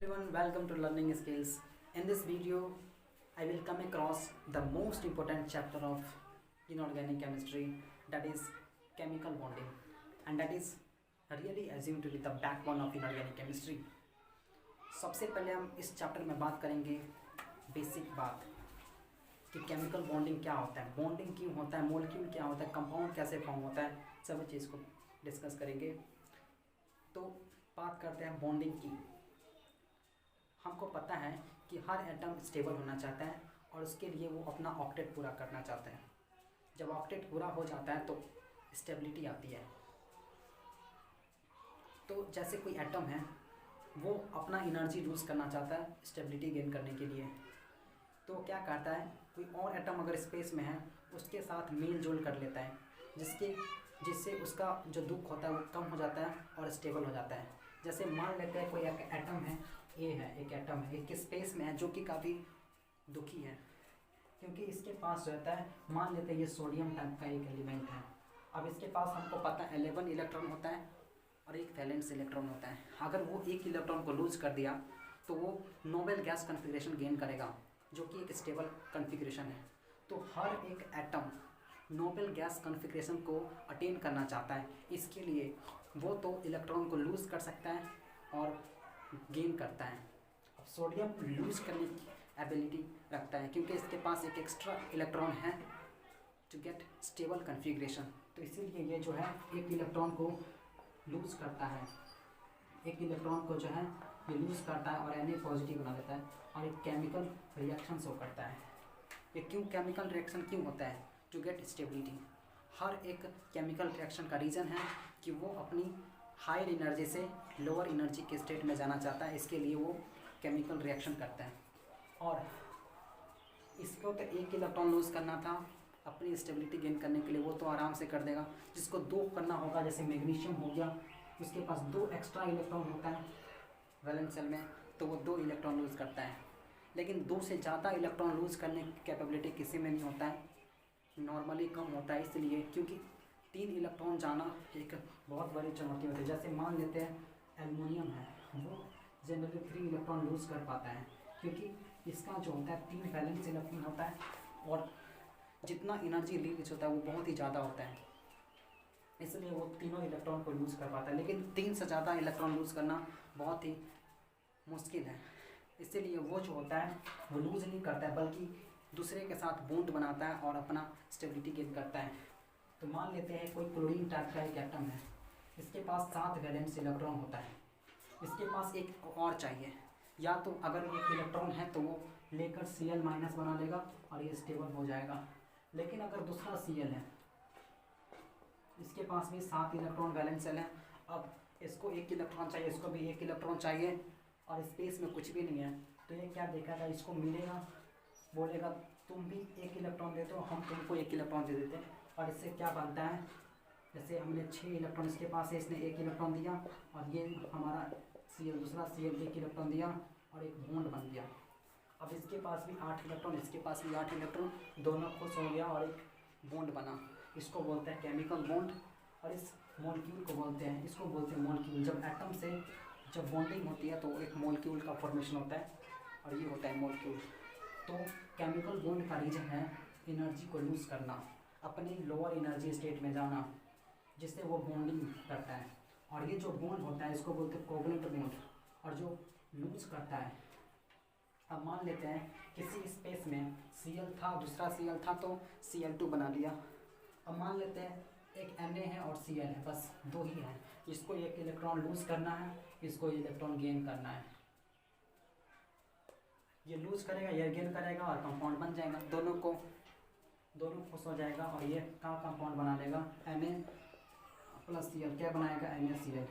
Everyone, welcome to Learning Skills. In this video, I will come across the most important chapter of inorganic chemistry, that is chemical bonding, and that is really assumed to be the backbone of inorganic chemistry. सबसे पहले हम इस chapter में बात करेंगे basic बात कि chemical bonding क्या होता है, बॉन्डिंग क्यों होता है, मॉलिक्यूल क्या होता है, कंपाउंड कैसे फॉर्म होता है, सभी चीज़ को डिस्कस करेंगे। तो बात करते हैं बॉन्डिंग की। हमको पता है कि हर एटम स्टेबल होना चाहता है और उसके लिए वो अपना ऑक्टेट पूरा करना चाहते हैं। जब ऑक्टेट पूरा हो जाता है तो स्टेबिलिटी आती है। तो जैसे कोई एटम है वो अपना एनर्जी लूज़ करना चाहता है स्टेबिलिटी गेन करने के लिए, तो क्या करता है, कोई और एटम अगर स्पेस में है उसके साथ मेल जोल कर लेता है, जिससे उसका जो दुख होता है वो कम हो जाता है और स्टेबल हो जाता है। जैसे मान लेते हैं कोई एक एटम है, ए है, एक एटम है, एक स्पेस में है जो कि काफ़ी दुखी है क्योंकि इसके पास रहता है, मान लेते हैं ये सोडियम टाइप का एक एलिमेंट है। अब इसके पास हमको पता है 11 इलेक्ट्रॉन होता है और एक वैलेंस इलेक्ट्रॉन होता है। अगर वो एक इलेक्ट्रॉन को लूज कर दिया तो वो नोबेल गैस कॉन्फ़िगरेशन गेन करेगा जो कि एक स्टेबल कॉन्फ़िगरेशन है। तो हर एक एटम नोबेल गैस कॉन्फ़िगरेशन को अटेन करना चाहता है, इसके लिए वो तो इलेक्ट्रॉन को लूज़ कर सकता है और गेन करता है। अब सोडियम लूज़ करने की एबिलिटी रखता है क्योंकि इसके पास एक एक्स्ट्रा इलेक्ट्रॉन है टू गेट स्टेबल कॉन्फ़िगरेशन। तो इसीलिए ये जो है एक इलेक्ट्रॉन को लूज़ करता है, एक इलेक्ट्रॉन को जो है ये लूज़ करता है और Na पॉजिटिव बना देता है और एक केमिकल रिएक्शन शो करता है। ये क्यों केमिकल रिएक्शन क्यों होता है? To get stability. हर एक केमिकल रिएक्शन का रीज़न है कि वो अपनी हायर एनर्जी से लोअर एनर्जी के स्टेट में जाना चाहता है, इसके लिए वो केमिकल रिएक्शन करता है। और इसको तो एक इलेक्ट्रॉन लूज़ करना था अपनी स्टेबिलिटी गेन करने के लिए, वो तो आराम से कर देगा। जिसको दो करना होगा, जैसे मैग्नीशियम हो गया, उसके पास 2 एक्स्ट्रा इलेक्ट्रॉन होता है वैलेंस शेल में, तो वो 2 इलेक्ट्रॉन लूज़ करता है। लेकिन 2 से ज़्यादा इलेक्ट्रॉन लूज़ करने की कैपेबिलिटी किसी में नहीं होता है, नॉर्मली कम होता है, इसलिए क्योंकि 3 इलेक्ट्रॉन जाना एक बहुत बड़ी चुनौती होती है। जैसे मान लेते हैं एल्युमिनियम है, वो जनरली 3 इलेक्ट्रॉन लूज़ कर पाता है क्योंकि इसका जो होता है 3 वैलेंस इलेक्ट्रॉन होता है और जितना एनर्जी रिलीज होता है वो बहुत ही ज़्यादा होता है, इसलिए वो तीनों इलेक्ट्रॉन को लूज़ कर पाता है। लेकिन 3 से ज़्यादा इलेक्ट्रॉन लूज़ करना बहुत ही मुश्किल है, इसीलिए वो जो होता है वो लूज़ नहीं करता है बल्कि दूसरे के साथ बॉन्ड बनाता है और अपना स्टेबिलिटी गेन करता है। तो मान लेते हैं कोई क्लोरीन टाइप का एक एटम है, इसके पास 7 वैलेंस इलेक्ट्रॉन होता है, इसके पास एक और चाहिए, या तो अगर एक इलेक्ट्रॉन है तो वो लेकर Cl- बना लेगा और ये स्टेबल हो जाएगा। लेकिन अगर दूसरा Cl है, इसके पास भी 7 इलेक्ट्रॉन वैलेंस शेल है, अब इसको एक इलेक्ट्रॉन चाहिए, इसको भी एक इलेक्ट्रॉन चाहिए और स्पेस में कुछ भी नहीं है, तो ये क्या देखेगा, इसको मिलेगा, बोलेगा तुम भी एक इलेक्ट्रॉन दे दो, हम तुमको एक इलेक्ट्रॉन दे देते हैं। और इससे क्या बनता है, जैसे हमने 6 इलेक्ट्रॉन इसके पास है, इसने एक इलेक्ट्रॉन दिया और ये हमारा Cl, दूसरा Cl एक इलेक्ट्रॉन दिया और एक बॉन्ड बन गया। अब इसके पास भी 8 इलेक्ट्रॉन, इसके पास भी 8 इलेक्ट्रॉन, दोनों खुश हो गया और एक बॉन्ड बना। इसको बोलते हैं केमिकल बॉन्ड और इस मॉलिक्यूल को बोलते हैं, इसको बोलते हैं मॉलिक्यूल। जब एटम से जब बॉन्डिंग होती है तो एक मॉलिक्यूल का फॉर्मेशन होता है और ये होता है मॉलिक्यूल। तो केमिकल बॉन्ड का रीजन है एनर्जी को लूज़ करना, अपनी लोअर एनर्जी स्टेट में जाना, जिससे वो बॉन्डिंग करता है। और ये जो बॉन्ड होता है इसको बोलते हैं कोवलेंट बॉन्ड, और जो लूज़ करता है, अब मान लेते हैं किसी स्पेस में Cl था, दूसरा Cl था तो Cl2 बना लिया। अब मान लेते हैं एक Na है और Cl है, बस 2 ही है, इसको एक इलेक्ट्रॉन लूज़ करना है, इसको इलेक्ट्रॉन गेन करना है। ये लूज़ करेगा, ये गेन करेगा और कंपाउंड बन जाएगा, दोनों खुश हो जाएगा और ये का कंपाउंड बना लेगा Na+Cl, क्या बनाएगा, NaCl।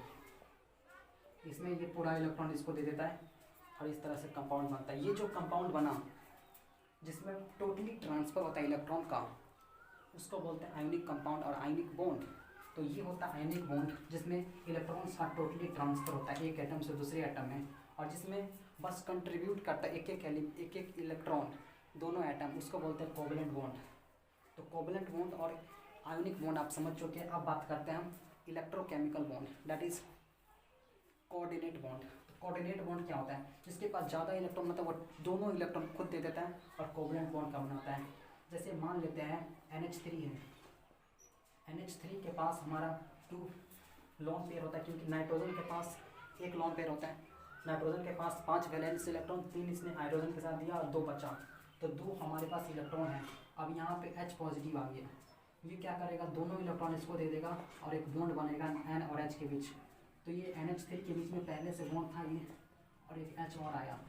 इसमें ये पूरा इलेक्ट्रॉन इसको दे देता है और इस तरह से कंपाउंड बनता है। ये जो कंपाउंड बना जिसमें टोटली ट्रांसफ़र होता है इलेक्ट्रॉन का, उसको बोलते हैं आयनिक कंपाउंड और आयनिक बॉन्ड। तो ये होता है आयनिक बॉन्ड जिसमें इलेक्ट्रॉन्स का टोटली ट्रांसफ़र होता है एक एटम से दूसरे एटम में, और जिसमें बस कंट्रीब्यूट करता है एक एक इलेक्ट्रॉन दोनों एटम, उसको बोलते हैं कोवलेंट बॉन्ड। तो कोवलेंट बॉन्ड और आयनिक बॉन्ड आप समझ चुके हैं। अब बात करते हैं हम electrochemical bond, that is coordinate bond. Coordinate bond क्या होता है? जिसके पास ज़्यादा इलेक्ट्रॉन मतलब वो दोनों इलेक्ट्रॉन खुद दे देता है और कोवलेंट बॉन्ड का बनाता है। जैसे मान लेते हैं NH3 है, NH3 के पास हमारा 2 लोन पेयर होता है, क्योंकि नाइट्रोजन के पास एक लोन पेयर होता है। नाइट्रोजन के पास 5 वैलेंस इलेक्ट्रॉन, 3 इसने हाइड्रोजन के साथ दिया और 2 बचा, तो 2 हमारे पास इलेक्ट्रॉन है। अब यहाँ पे H पॉजिटिव आ गया, ये क्या करेगा, दोनों इलेक्ट्रॉन इसको दे देगा और एक बॉन्ड बनेगा N और H के बीच। तो ये NH3 के बीच में पहले से बॉन्ड था ये, और एक H और आया,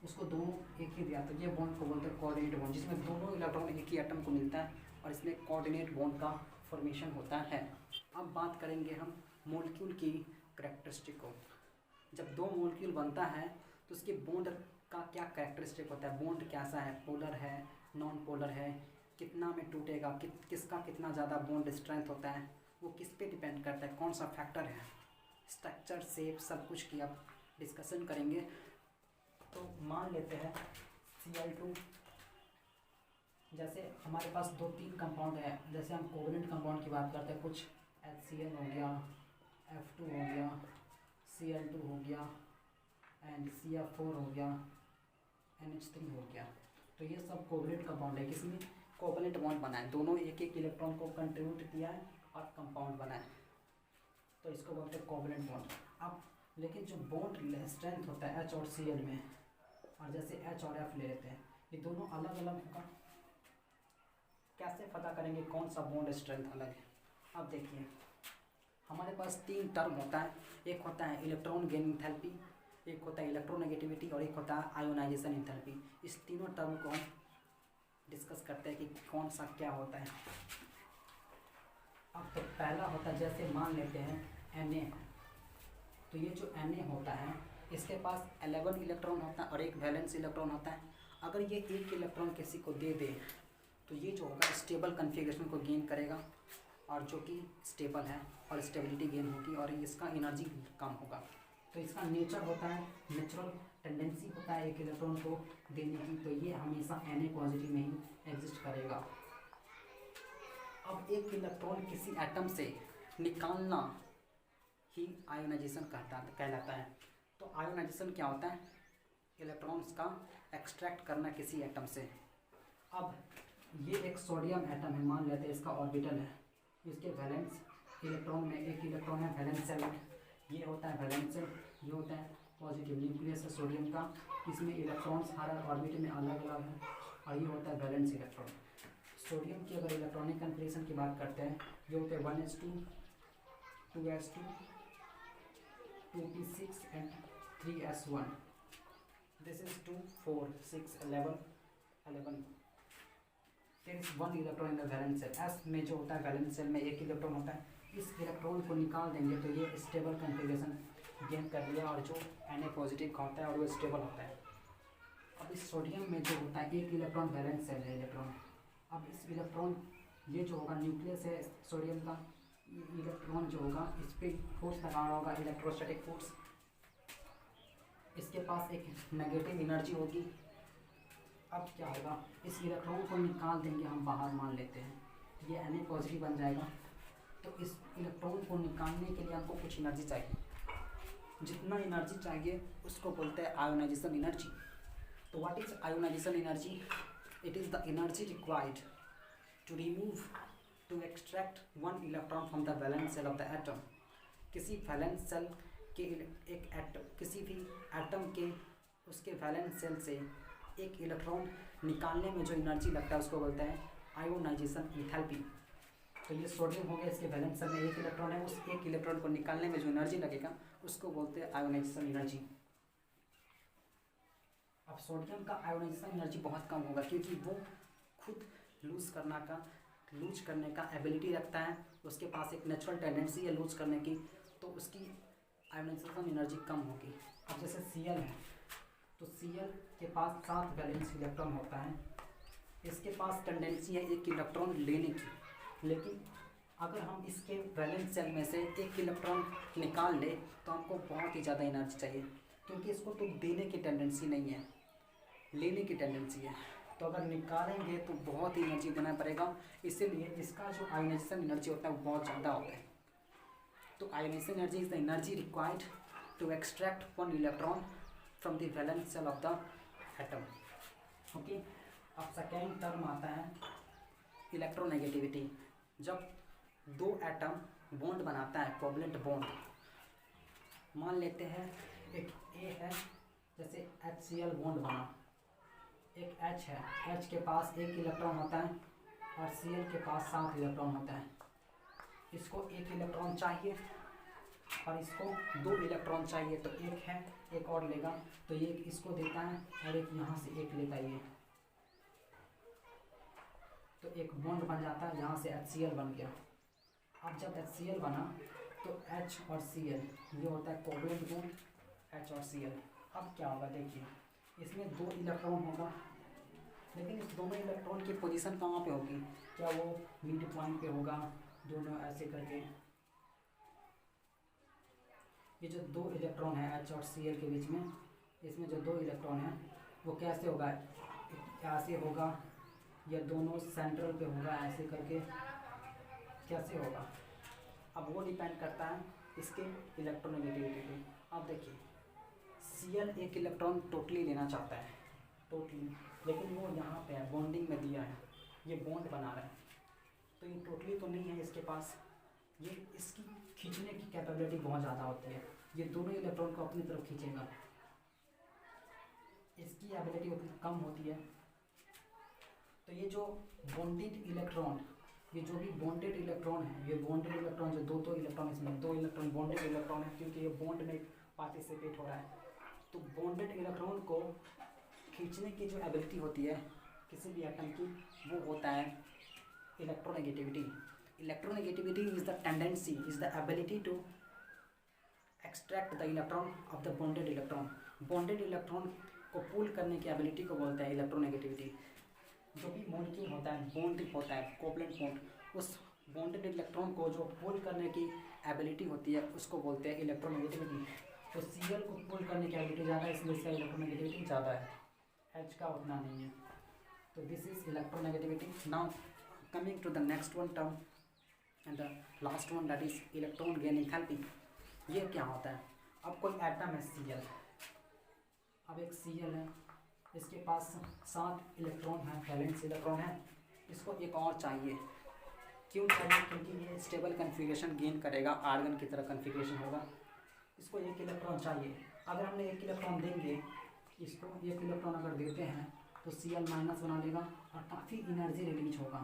उसको दोनों एक ही दिया, तो ये बॉन्ड को बोलते हैं कोऑर्डिनेट बॉन्ड, जिसमें दोनों इलेक्ट्रॉन एक ही एटम को मिलता है और इसमें कोऑर्डिनेट बॉन्ड का फॉर्मेशन होता है। अब बात करेंगे हम मॉलिक्यूल की कैरेक्टरिस्टिक को। जब 2 मॉलिक्यूल बनता है तो उसके बॉन्ड का क्या कैरेक्टरिस्टिक होता है, बॉन्ड कैसा है, पोलर है, नॉन पोलर है, कितना में टूटेगा, किसका कितना ज़्यादा बॉन्ड स्ट्रेंथ होता है, वो किस पे डिपेंड करता है, कौन सा फैक्टर है, स्ट्रक्चर, शेप, सब कुछ की अब डिस्कशन करेंगे। तो मान लेते हैं Cl2, जैसे हमारे पास 2-3 कंपाउंड है, जैसे हम कोवलेंट कंपाउंड की बात करते हैं, कुछ HCl हो गया, F2 हो गया, Cl2 हो गया एंड CF4 हो गया, NH3 हो गया, तो ये सब कोवलेंट कंपाउंड है। किसमें कोवलेंट बॉन्ड बना है, दोनों एक एक इलेक्ट्रॉन को कंट्रीब्यूट किया है और कंपाउंड बना है, तो इसको बोलते हैं कोवलेंट बॉन्ड। अब लेकिन जो बॉन्ड स्ट्रेंथ होता है H और Cl में, और जैसे H और F ले लेते हैं, ये दोनों अलग अलग होगा, कैसे पता करेंगे कौन सा बॉन्ड स्ट्रेंथ अलग है? अब देखिए हमारे पास 3 टर्म होता है, एक होता है इलेक्ट्रॉन गेन इंथैल्पी, एक होता है इलेक्ट्रोनेगेटिविटी और एक होता है आयोनाइजेशन इंथैल्पी। इस तीनों टर्म को हम डिस्कस करते हैं कि कौन सा क्या होता है। अब तो पहला होता है, जैसे मान लेते हैं Na, तो ये जो Na होता है इसके पास 11 इलेक्ट्रॉन होता है और एक वैलेंस इलेक्ट्रॉन होता है। अगर ये एक इलेक्ट्रॉन किसी को दे दे तो ये जो होगा स्टेबल कन्फिग्रेशन को गेन करेगा, और जो कि स्टेबल है और स्टेबिलिटी गेन होगी और इसका एनर्जी कम होगा। तो इसका नेचर होता है, नेचुरल टेंडेंसी होता है एक इलेक्ट्रॉन को देने की, तो ये हमेशा Na पॉजिटिव में ही एग्जिस्ट करेगा। अब एक इलेक्ट्रॉन किसी एटम से निकालना ही आयोनाइजेशन कहलाता है। तो आयोनाइजेशन क्या होता है, इलेक्ट्रॉन्स का एक्सट्रैक्ट करना किसी एटम से। अब ये एक सोडियम एटम है, मान लेते हैं इसका ऑर्बिटल है, इसके वैलेंस इलेक्ट्रॉन में एक इलेक्ट्रॉन है वैलेंस सेल में, ये होता है वैलेंस सेल, ये होता है पॉजिटिव न्यूक्लियस है सोडियम का, इसमें इलेक्ट्रॉन्स हर ऑर्बिट में अलग अलग है, और ये होता है वैलेंस इलेक्ट्रॉन। सोडियम की अगर इलेक्ट्रॉनिक कन्फिग्रेशन की बात करते हैं, ये होते हैं 1s2, 2s2, 2p6 and 3s1। This is 2, 4, 6, 11। There is 1 electron in the valence shell. S में जो होता है वैलेंस सेल में एक इलेक्ट्रॉन होता है, इस इलेक्ट्रॉन को निकाल देंगे तो ये स्टेबल कन्फिग्रेशन गेन कर लिया, और जो Na पॉजिटिव का होता है और वो स्टेबल होता है। अब इस सोडियम में जो होता है एक इलेक्ट्रॉन वैलेंस सेल है इलेक्ट्रॉन, अब इस इलेक्ट्रॉन ये जो होगा न्यूक्लियस है सोडियम का, इलेक्ट्रॉन जो होगा इस पर फोर्स लगाना होगा, इलेक्ट्रोस्टैटिक फोर्स, इसके पास एक नेगेटिव एनर्जी होगी। अब क्या होगा, इस इलेक्ट्रॉन को निकाल देंगे हम बाहर, मान लेते हैं ये Na पॉजिटिव बन जाएगा। तो इस इलेक्ट्रॉन को निकालने के लिए हमको कुछ एनर्जी चाहिए, जितना एनर्जी चाहिए उसको बोलते हैं आयोनाइजेशन एनर्जी। तो what is ionisation energy? It is the energy required to remove, to extract 1 electron from the valence shell of the atom. किसी वैलेंस सेल के एक एटम, किसी भी एटम के उसके वैलेंस सेल से एक इलेक्ट्रॉन निकालने में जो एनर्जी लगता है उसको बोलते हैं आयोनाइजेशन इंथैल्पी। तो ये सोडियम हो गया, इसके वैलेंस सेल में एक इलेक्ट्रॉन है, उस एक इलेक्ट्रॉन को निकालने में जो एनर्जी लगेगा उसको बोलते हैं आयोनाइजेशन एनर्जी। अब सोडियम का आयोनाइजेशन एनर्जी बहुत कम होगा, क्योंकि वो खुद लूज करने का एबिलिटी रखता है, उसके पास एक नेचुरल टेंडेंसी है लूज करने की, तो उसकी आयोनाइजेशन एनर्जी कम होगी। अब जैसे Cl है, तो Cl के पास 7 वैलेंस इलेक्ट्रॉन होता है, इसके पास टेंडेंसी है एक इलेक्ट्रॉन लेने की, लेकिन अगर हम इसके वैलेंस सेल में से एक इलेक्ट्रॉन निकाल ले तो हमको बहुत ही ज़्यादा एनर्जी चाहिए, क्योंकि इसको तो देने की टेंडेंसी नहीं है, लेने की टेंडेंसी है। तो अगर निकालेंगे तो बहुत ही एनर्जी देना पड़ेगा, इसीलिए इसका जो आयोनाइजेशन एनर्जी होता है वो बहुत ज़्यादा होता है। तो ionisation energy is the energy required to extract one electron from the valence shell of the atom. Okay, अब सेकेंड टर्म आता है इलेक्ट्रोनेगेटिविटी। जब दो एटम बॉन्ड बनाता है, कोवलेंट बॉन्ड, मान लेते हैं एक ए है, जैसे HCl बॉन्ड बना, एक H है, H के पास 1 इलेक्ट्रॉन होता है और Cl के पास 7 इलेक्ट्रॉन होता है। इसको 1 इलेक्ट्रॉन चाहिए और इसको 2 इलेक्ट्रॉन चाहिए, तो एक है, एक और लेगा, तो ये इसको देता है और एक यहाँ से एक लेता है ये, तो एक बॉन्ड बन जाता है, यहाँ से HCl बन गया। अब जब HCl बना तो H और Cl ये होता है कोवलेंट बॉन्ड, H और Cl। अब क्या होगा देखिए, इसमें 2 इलेक्ट्रॉन होगा, लेकिन इस दोनों इलेक्ट्रॉन की पोजीशन कहाँ पे होगी? क्या वो मिड पॉइंट पे होगा? दोनों ऐसे करके, ये जो 2 इलेक्ट्रॉन है H और Cl के बीच में, इसमें जो 2 इलेक्ट्रॉन है वो कैसे होगा? ऐसे होगा या दोनों सेंट्रल पे होगा, ऐसे करके कैसे होगा? अब वो डिपेंड करता है इसके इलेक्ट्रोनेगेटिविटी पे। अब देखिए Cl 1 इलेक्ट्रॉन टोटली लेना चाहता है, टोटली, लेकिन वो यहाँ पे है, बॉन्डिंग में दिया है, ये बॉन्ड बना रहा है, तो ये टोटली तो नहीं है इसके पास, ये इसकी खींचने की कैपेबिलिटी बहुत ज़्यादा होती है, ये दोनों इलेक्ट्रॉन को अपनी तरफ खींचेगा, इसकी एबिलिटी उतनी कम होती है। तो ये जो बॉन्डेड इलेक्ट्रॉन, ये जो भी बॉन्डेड इलेक्ट्रॉन है, ये बॉन्डेड इलेक्ट्रॉन जो दो इलेक्ट्रॉन, इसमें 2 इलेक्ट्रॉन बॉन्डेड इलेक्ट्रॉन है, क्योंकि ये बॉन्ड में पार्टिसिपेट हो रहा है। तो बॉन्डेड इलेक्ट्रॉन को खींचने की जो एबिलिटी होती है किसी भी एटम की, वो होता है electronegativity. Electronegativity is the tendency, is the ability to extract the electron of the bonded electron. Bonded electron को पुल करने की एबिलिटी को बोलते हैं इलेक्ट्रोनेगेटिविटी। जो भी मॉलिक्यूल होता है, बॉन्ड होता है, कोवलेंट बॉन्ड, उस बॉन्डेड इलेक्ट्रॉन को जो पुल करने की एबिलिटी होती है उसको बोलते हैं इलेक्ट्रोनेगेटिविटी। तो Cl को पुल करने की एबिलिटी ज़्यादा है, इसलिए इसका इलेक्ट्रोनेगेटिविटी ज़्यादा है, H का उतना नहीं है। तो this is electronegativity. Now coming to the next one term and the last one, that is electron gain enthalpy. ये क्या होता है? अब कोई एटम है Cl, अब एक Cl है, इसके पास 7 इलेक्ट्रॉन है, वैलेंस इलेक्ट्रॉन है, इसको एक और चाहिए। क्यों चाहिए? क्योंकि ये स्टेबल कन्फिग्रेशन गेन करेगा, आर्गन की तरह कन्फिग्रेशन होगा। इसको 1 इलेक्ट्रॉन चाहिए। अगर हमने 1 इलेक्ट्रॉन देंगे, इसको 1 इलेक्ट्रॉन अगर देते हैं तो Cl माइनस बना लेगा और काफ़ी एनर्जी रिलीज होगा,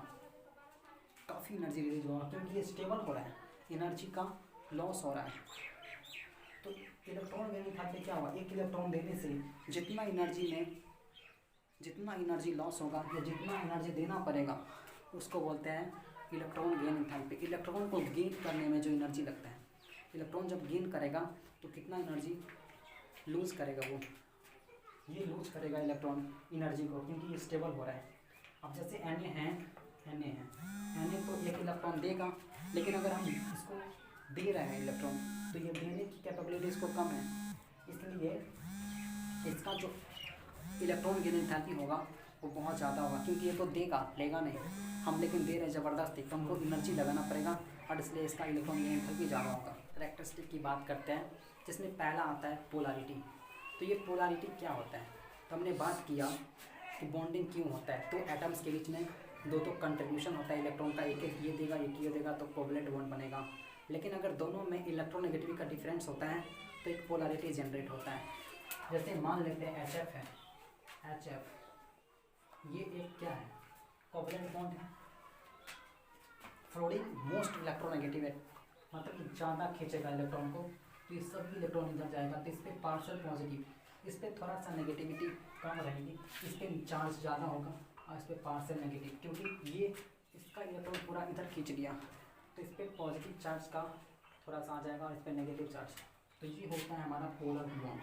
काफ़ी एनर्जी रिलीज होगा, क्योंकि ये स्टेबल हो रहा है, एनर्जी का लॉस हो रहा है। तो इलेक्ट्रॉन गेन एंथैल्पी क्या होगा? 1 इलेक्ट्रॉन देने से जितना एनर्जी लॉस होगा या जितना एनर्जी देना पड़ेगा उसको बोलते हैं इलेक्ट्रॉन गेन एंथैल्पी। इलेक्ट्रॉन को गेन करने में जो एनर्जी लगता है, इलेक्ट्रॉन जब गेन करेगा तो कितना एनर्जी लूज़ करेगा, वो ये लूज़ करेगा इलेक्ट्रॉन एनर्जी को, क्योंकि ये स्टेबल हो रहा है। अब जैसे Na तो 1 इलेक्ट्रॉन देगा, लेकिन अगर हम इसको दे रहे हैं इलेक्ट्रॉन तो ये देने की कैपेबिलिटी इसको कम है, इसलिए इसका जो इलेक्ट्रॉन गेन एंथैल्पी होगा वो बहुत ज़्यादा होगा, क्योंकि ये तो देगा, लेगा नहीं, हम लेकिन दे रहे हैं ज़बरदस्ती, तो हमको एनर्जी लगाना पड़ेगा और इसलिए इसका इलेक्ट्रॉन गेन एंथैल्पी ज़्यादा होगा। कैरेक्टरिस्टिक की बात करते हैं, जिसमें पहला आता है पोलैरिटी। तो ये पोलैरिटी क्या होता है? तो हमने बात किया कि बॉन्डिंग क्यों होता है, तो एटम्स के बीच में दो कंट्रीब्यूशन होता है इलेक्ट्रॉन का, एक ये देगा एक ये देगा, तो कोवलेंट बॉन्ड बनेगा। लेकिन अगर दोनों में इलेक्ट्रोनेगेटिविटी का डिफरेंस होता है तो एक पोलैरिटी जनरेट होता है। जैसे मान लेते हैं HF है, HF ये एक क्या है? कोवलेंट बॉन्ड है। फ्लोरीन मोस्ट इलेक्ट्रोनेगेटिव है, मतलब कि ज़्यादा खींचेगा इलेक्ट्रॉन को, तो ये सभी इलेक्ट्रॉन इधर जाएगा, तो इस पर पार्शियल पॉजिटिव, इस पर थोड़ा सा नेगेटिविटी कम रहेगी, इस पर चार्ज ज़्यादा होगा और इस पर पार्शियल नेगेटिव, क्योंकि ये इसका इलेक्ट्रॉन पूरा इधर खींच लिया, तो इस पर पॉजिटिव चार्ज का थोड़ा सा आ जाएगा और इस पर नेगेटिव चार्ज। तो ये होता है हमारा पोलर बॉन्ड।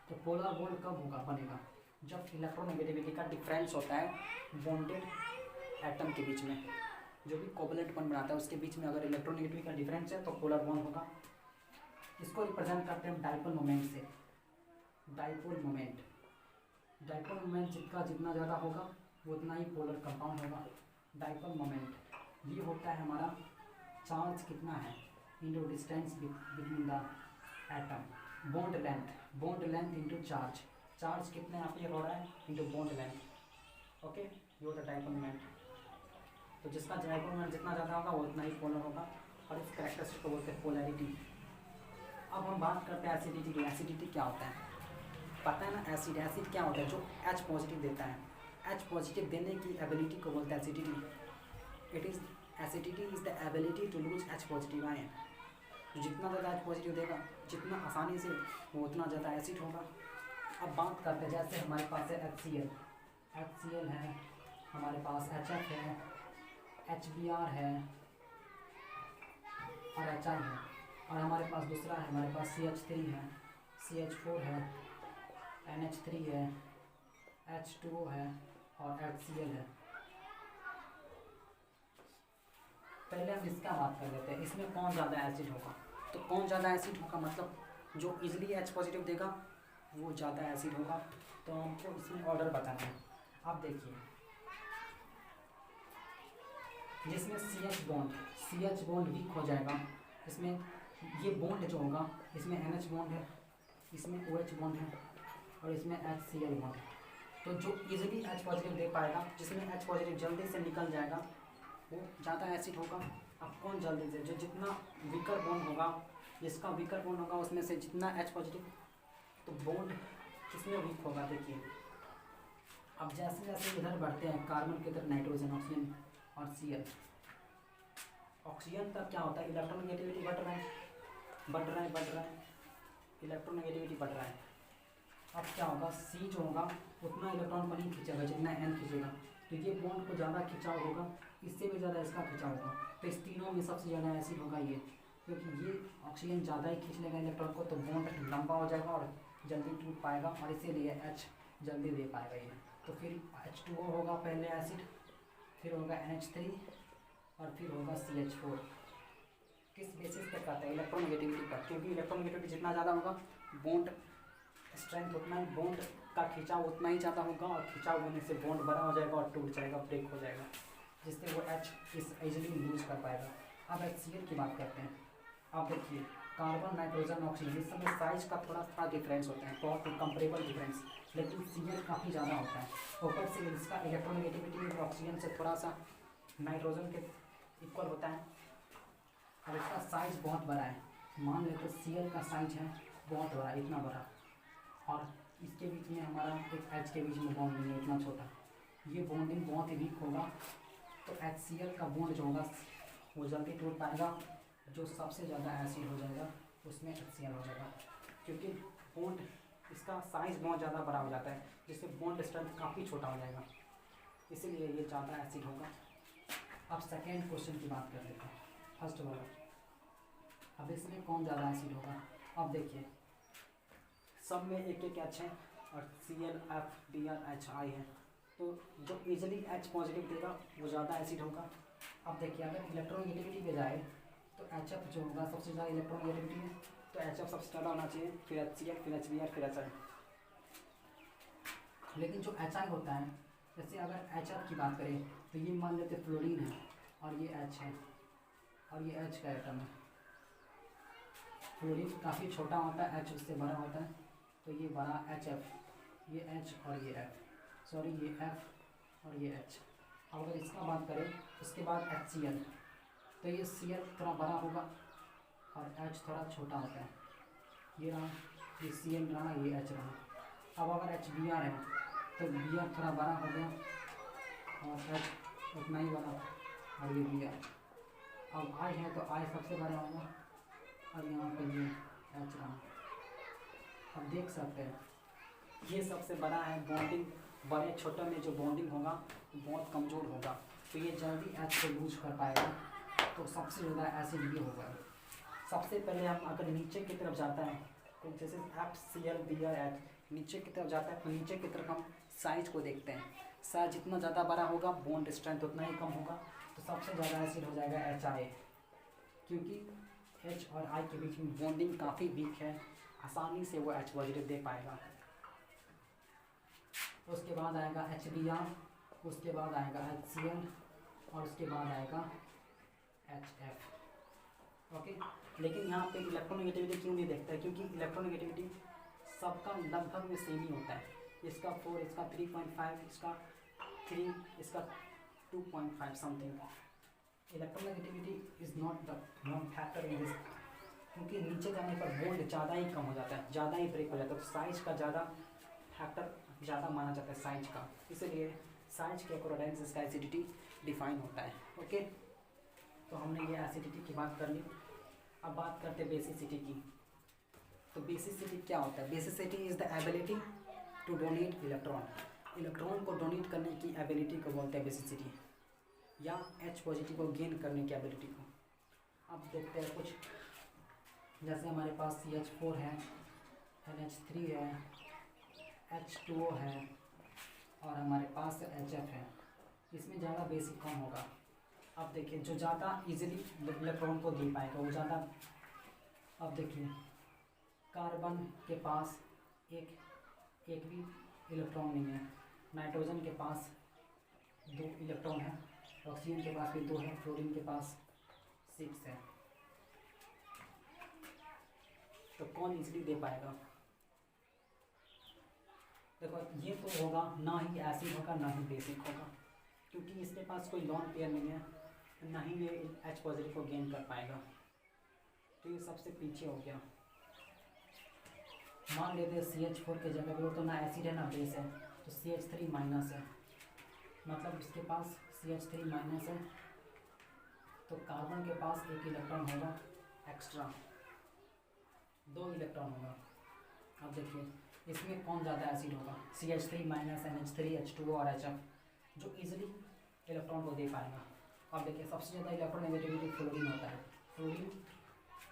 तो पोलर बॉन्ड कब होगा, बनेगा जब इलेक्ट्रोनेगेटिविटी का डिफरेंस होता है बॉन्डेड एटम के बीच में, जो भी कोवलेंट बॉन्ड बनाता है उसके बीच में अगर इलेक्ट्रोनेगेटिविटी का डिफरेंस है तो पोलर बॉन्ड होगा। इसको रिप्रेजेंट करते हैं डाइपोल मोमेंट से। डाइपोल मोमेंट जितना ज़्यादा होगा उतना ही पोलर कंपाउंड होगा। डाइपोल मोमेंट ये होता है हमारा चार्ज कितना है in the distance between the atom. Bond length into charge, charge कितने एम्पियर हो रहा है इंटू बॉन्ड लेंथ। ओके, ये होता है डाइपोल मोमेंट। तो जिसका डाइपोल मोमेंट जितना ज़्यादा होगा वो उतना ही पोलर होगा, और इस कैरेक्टरिस्टिक को बोलते हैं पोलैरिटी। अब हम बात करते हैं एसिडिटी की। एसिडिटी क्या होता है पता है ना? एसिड क्या होता है? जो H पॉजिटिव देता है, H पॉजिटिव देने की एबिलिटी को बोलते हैं acidity. Acidity is the ability to lose H positive ion. तो जितना ज़्यादा H पॉजिटिव देगा, जितना आसानी से, वो उतना ज़्यादा एसिड होगा। अब बात करते हैं, जैसे हमारे पास है HCl है, हमारे पास HF है, HBr है और HI है, और हमारे पास दूसरा है, हमारे पास CH3 है, CH4 है, NH3 है, H2O है और HCl है। पहले हम इसका बात कर लेते हैं, इसमें कौन ज़्यादा एसिड होगा। तो कौन ज़्यादा एसिड होगा मतलब जो इजीली H पॉजिटिव देगा वो ज़्यादा एसिड होगा। तो हमको इसमें ऑर्डर बताना है। अब देखिए, जिसमें CH बॉन्ड वीक हो जाएगा, इसमें ये बॉन्ड जो होगा, इसमें NH बॉन्ड है, इसमें OH बॉन्ड है और इसमें HCl बॉन्ड है। तो जो इजीली H पॉजिटिव दे पाएगा, जिसमें H पॉजिटिव जल्दी से निकल जाएगा, वो ज़्यादा एसिड होगा। अब कौन जल्दी से, जो जितना वीकर बॉन्ड होगा, जिसका वीकर बॉन्ड होगा उसमें से जितना H पॉजिटिव, तो बॉन्ड किसमें वीक होगा। देखिए, अब जैसे जैसे इधर बढ़ते हैं कार्बन की तरफ, नाइट्रोजन, ऑक्सीजन और Cl, ऑक्सीजन तक क्या होता है, इलेक्ट्रोनेगेटिविटी बढ़ रहा है, इलेक्ट्रोनेगेटिविटी बढ़ रहा है। अब क्या होगा, C जो होगा उतना इलेक्ट्रॉन को नहीं खींचेगा जितना N खींचेगा, तो ये बॉन्ड को ज़्यादा खिंचाव होगा, इससे भी ज़्यादा इसका खिंचाव होगा। तो इस तीनों में सबसे ज़्यादा एसिड होगा ये, क्योंकि ये ऑक्सीजन ज़्यादा ही खींच लेगा इलेक्ट्रॉन को, तो बॉन्ड लंबा हो जाएगा और जल्दी टूट पाएगा, और इसीलिए H जल्दी दे पाएगा ये। तो फिर H2O होगा पहले एसिड, फिर होगा NH3 और फिर होगा CH4। किस बेसिस पर करता है, इलेक्ट्रोनेगेटिविटी पर, क्योंकि इलेक्ट्रोनेगेटिविटी जितना ज़्यादा होगा बॉन्ड स्ट्रेंथ उतना ही, बॉन्ड का खिंचाव उतना ही ज़्यादा होगा, और खिंचाव होने से बॉन्ड बड़ा हो जाएगा और टूट जाएगा, ब्रेक हो जाएगा, जिससे वो H इस इजीली लूज कर पाएगा। अब HCl की बात करते हैं। अब देखिए, कार्बन, नाइट्रोजन, ऑक्सीजन, इस समय साइज का थोड़ा डिफरेंस होता है, बहुत ही कंपेरेबल डिफरेंस, लेकिन Cl काफ़ी ज़्यादा होता है। ऊपर से इसका इलेक्ट्रोनेगेटिविटी ऑक्सीजन से थोड़ा सा नाइट्रोजन के इक्वल होता है, और इसका साइज बहुत बड़ा है। मान लेते Cl का साइज है बहुत बड़ा, इतना बड़ा, और इसके बीच में हमारा एक H के बीच में बॉन्डिंग है इतना छोटा, ये बॉन्डिंग बहुत ही वीक होगा। तो HCl का बॉन्ड जो होगा वो जल्दी टूट पाएगा, जो सबसे ज़्यादा एसिड हो जाएगा उसमें HCl हो जाएगा, क्योंकि बॉन्ड इसका साइज़ बहुत ज़्यादा बड़ा हो जाता है, जिससे बॉन्ड स्ट्रेंथ काफ़ी छोटा हो जाएगा, इसीलिए ये ज़्यादा एसिड होगा। अब सेकेंड क्वेश्चन की बात कर लेते हैं, फर्स्ट वाला। अब इसमें कौन ज़्यादा एसिड होगा। अब देखिए, सब में एक एक H है और Cl, F, Br, HI है, तो जो इजीली H पॉजिटिव देगा वो ज़्यादा एसिड होगा। अब देखिए, अगर इलेक्ट्रोनेगेटिविटी पे जाए तो HF जो होगा सबसे ज़्यादा इलेक्ट्रोनेगेटिविटी है, तो HF सबसे ज़्यादा होना चाहिए, फिर HCl, फिर HBr, फिर HI। लेकिन जो HI होता है, जैसे अगर HF की बात करें तो ये मान लेते फ्लोरीन है और ये H है और ये H का एटम है। फ्लोरीन काफ़ी छोटा होता है, H उससे बड़ा होता है, तो ये बड़ा HF, ये H और ये F, सॉरी ये F और ये H। अब अगर इसका बात करें उसके बाद HCl, तो ये Cl थोड़ा बड़ा होगा और H थोड़ा छोटा होता है, ये रहा, ये Cl रहा, ये H रहा। अब अगर HBr है तो Br थोड़ा बड़ा हो गया और H उतना ही बड़ा, और ये Br। अब I है तो I सबसे बड़ा होगा और यहाँ पे ये H रहा। अब देख सकते हैं ये सबसे बड़ा है, बॉन्डिंग बड़े छोटे में जो बॉन्डिंग होगा बहुत कमज़ोर होगा, तो ये जल्दी H को लूज कर पाएगा, तो सबसे ज़्यादा एसिड ये होगा। सबसे पहले हम अगर नीचे की तरफ जाता है, तो जैसे HCl, Br, H नीचे की तरफ जाता है, तो नीचे की तरफ हम साइज को देखते हैं, साइज जितना ज़्यादा बड़ा होगा बॉन्ड स्ट्रेंथ उतना ही कम होगा, तो सबसे ज़्यादा एसिड हो जाएगा HI, क्योंकि H और I के बीच में बॉन्डिंग काफ़ी वीक है, आसानी से वो H पॉजिटिव दे पाएगा। उसके बाद आएगा HBr, उसके बाद आएगा HCl और उसके बाद आएगा HF। ओके। लेकिन यहाँ पे इलेक्ट्रोनेगेटिविटी क्यों नहीं देखता है, क्योंकि इलेक्ट्रोनेगेटिविटी सबका लगभग में सेम ही होता है। इसका 4, इसका 3.5, इसका 3, इसका 2.5 something. Electronegativity is not the one factor in this, क्योंकि नीचे जाने पर वोल्ट ज़्यादा ही कम हो जाता है, ज़्यादा ही ब्रेक हो जाता है, तो साइज का ज़्यादा फैक्टर ज़्यादा माना जाता है साइज का, इसलिए साइज के अकॉर्डिंग इसका एसिडिटी डिफाइन होता है। ओके, तो हमने ये एसिडिटी की बात कर ली। अब बात करते हैं बेसिसिटी की। तो बेसिसिटी क्या होता है? Basicity is the ability to donate electron. Electron को डोनेट करने की एबिलिटी को बोलते हैं बेसिसिटी, या H पॉजिटिव को गेन करने की एबिलिटी को। अब देखते हैं कुछ, जैसे हमारे पास CH4 है, NH3 है, H2O है और हमारे पास HF है। इसमें ज़्यादा बेसिक कौन होगा? अब देखिए, जो ज़्यादा इजीली इलेक्ट्रॉन को दे पाएगा वो ज़्यादा। अब देखिए, कार्बन के पास एक भी इलेक्ट्रॉन नहीं है, नाइट्रोजन के पास 2 इलेक्ट्रॉन है, ऑक्सीजन के पास भी 2 है, फ्लोरीन के पास 6 है। तो कौन इजीली दे पाएगा? देखो, ये तो होगा ना ही एसिड होगा ना ही बेसिक होगा, क्योंकि इसके पास कोई लॉन पेयर नहीं है, ना ही ये H पॉजिटिव को गेन कर पाएगा, तो ये सबसे पीछे हो गया। मान लेते हैं CH4 के जगह पे, वो तो ना एसिड है ना बेस है, तो CH3 माइनस है, मतलब इसके पास CH3 माइनस है, तो कार्बन के पास 1 इलेक्ट्रॉन होगा एक्स्ट्रा, 2 इलेक्ट्रॉन होगा। अब देखिए, इसमें कौन ज़्यादा एसिड होगा? CH3 माइनस, NH3, H2O और HF, जो इजीली इलेक्ट्रॉन को दे पाएगा। अब देखिए, सबसे ज़्यादा इलेक्ट्रॉन नेगेटिविटी फ्लोरीन होता है। फ्लोरीन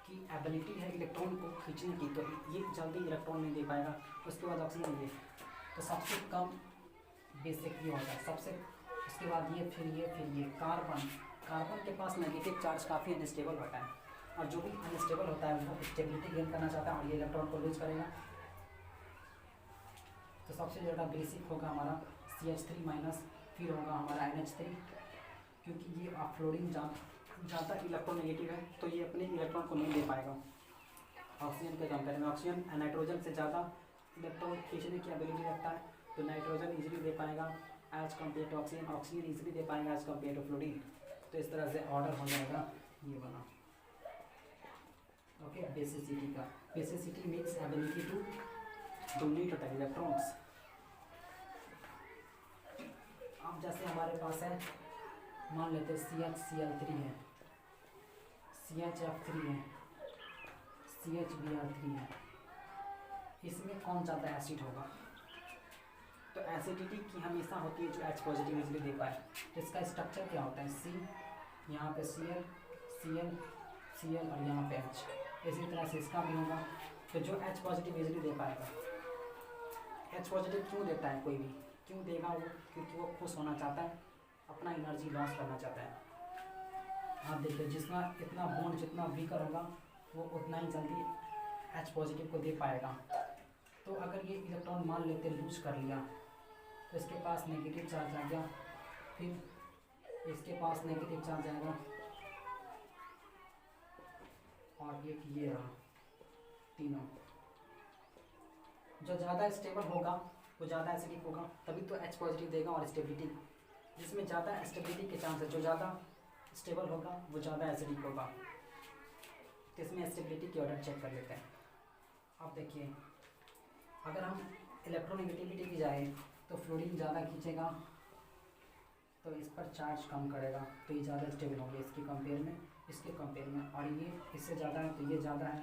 की एबिलिटी है इलेक्ट्रॉन को खींचने की, तो ये जल्दी इलेक्ट्रॉन नहीं दे पाएगा। उसके बाद ऑक्सीजन, ये तो सबसे कम बेसिक ये होता है सबसे। उसके बाद ये, फिर ये, फिर ये कार्बन। कार्बन के पास नेगेटिव चार्ज काफ़ी अनस्टेबल होता है, और जो भी अनस्टेबल होता है वो स्टेबिलिटी गेन करना चाहता है और ये इलेक्ट्रॉन को लूज करेगा। तो सबसे ज़्यादा बेसिक होगा हमारा CH3 माइनस, फिर होगा हमारा NH3, क्योंकि ये फ्लोरीन ज़्यादा इलेक्ट्रॉन नेगेटिव है, तो ये अपने इलेक्ट्रॉन को नहीं दे पाएगा। ऑक्सीजन के कंपेयर में ऑक्सीजन नाइट्रोजन से ज़्यादा इलेक्ट्रॉन खींचने की एबिलिटी रखता है, तो नाइट्रोजन इजीली दे पाएगा as compare to oxygen, oxygen easily दे पाएगा एज कम्पेयर टू फ्लोरीन। तो इस तरह से ऑर्डर हो जाएगा ये बना। ओके, बेसिसिटी का, basicity means ability to donate the electrons. अब जैसे हमारे पास है, मान लेते हैं CHCl3 है, CHF3 है, CHBr3 है, इसमें कौन ज़्यादा एसिड होगा? तो एसिडिटी की हमेशा होती है जो H पॉजिटिव इजीली दे पाए। तो इसका स्ट्रक्चर क्या होता है? C, यहाँ पे Cl, Cl, Cl और यहाँ पे H। इसी तरह से इसका भी होगा। तो जो H पॉजिटिव इजीली दे पाएगा, H पॉजिटिव क्यों देता है कोई भी? क्यों देगा वो? क्योंकि वो खुश होना चाहता है, अपना एनर्जी लॉस करना चाहता है। आप देखिए, जितना इतना बॉन्ड जितना वीकर होगा वो उतना ही जल्दी H पॉजिटिव को दे पाएगा। तो अगर ये इलेक्ट्रॉन मान लेते लूज कर लिया, तो इसके पास नेगेटिव चार्ज आ गया, फिर इसके पास नेगेटिव चार्ज आएगा, और एक ये रहा, तीनों। जो ज़्यादा स्टेबल होगा वो ज़्यादा एसिडिक होगा, तभी तो H पॉजिटिव देगा। और स्टेबिलिटी, जिसमें ज़्यादा स्टेबिलिटी के चांस है, जो ज़्यादा स्टेबल होगा वो ज़्यादा एसिडिक होगा। तो इसमें स्टेबिलिटी की ऑर्डर चेक कर लेते हैं। अब देखिए, अगर हम इलेक्ट्रोनेगेटिविटी की जाए तो फ्लोरीन ज़्यादा खींचेगा, तो इस पर चार्ज कम करेगा, तो ये ज़्यादा स्टेबल होगी इसके कंपेयर में, इसके कंपेयर में। और ये इससे ज़्यादा है तो ये ज़्यादा है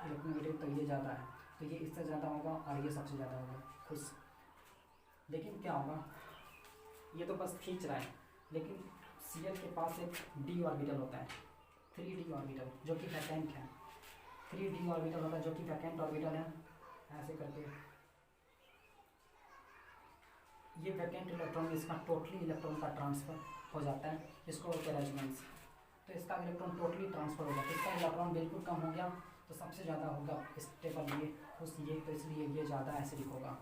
इलेक्ट्रोनेगेटिव, तो ये ज़्यादा है, तो ये इससे ज़्यादा होगा और ये सबसे ज़्यादा होगा खुश। लेकिन क्या होगा, ये तो बस खींच रहा है, लेकिन Cl के पास एक d ऑर्बिटल होता है, 3d ऑर्बिटल, जो कि वैकेंट है। 3d ऑर्बिटल होता है जो कि वैकेंट ऑर्बिटल है। ऐसे करके ये वैकेंट इलेक्ट्रॉन, इसका टोटली इलेक्ट्रॉन का ट्रांसफ़र हो जाता है, इसको बोलते हैं रेजोनेंस। तो इसका इलेक्ट्रॉन टोटली ट्रांसफ़र हो गया, इसका इलेक्ट्रॉन बिल्कुल कम हो गया, तो सबसे ज़्यादा होगा स्टेबल ये खुश ये, तो इसलिए ये ज़्यादा एसिडिक होगा।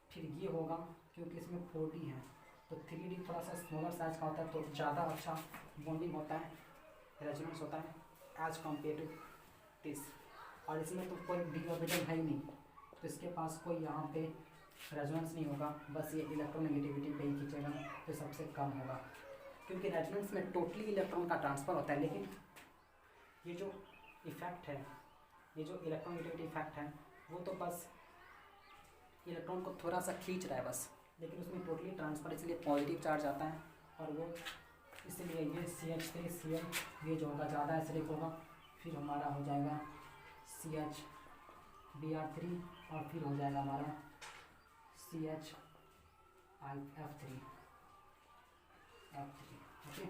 फिर ये होगा क्योंकि इसमें 4d है, तो 3d थोड़ा सा स्मॉलर साइज का होता है, तो ज़्यादा अच्छा बॉन्डिंग होता है, रेजोनेंस होता है। As compare to this. और इसमें तो कोई डी ऑर्बिटल है ही नहीं, तो इसके पास कोई यहाँ पे रेजोनेंस नहीं होगा, बस ये इलेक्ट्रोनेगेटिविटी पे ही खींचेगा, तो सबसे कम होगा। क्योंकि रेजोनेंस में टोटली इलेक्ट्रॉन का ट्रांसफ़र होता है, लेकिन ये जो इफ़ेक्ट है, ये जो इलेक्ट्रोनेगेटिविटी इफेक्ट है, वो तो बस इलेक्ट्रॉन को थोड़ा सा खींच रहा है बस, लेकिन उसमें टोटली ट्रांसफ़र, इसलिए पॉजिटिव चार्ज आता है। और वो इसलिए ये CH3 Cl ये जो होगा ज़्यादा एसिडिक होगा, फिर हमारा हो जाएगा CH Br3 और फिर हो जाएगा हमारा CH F3 ओके।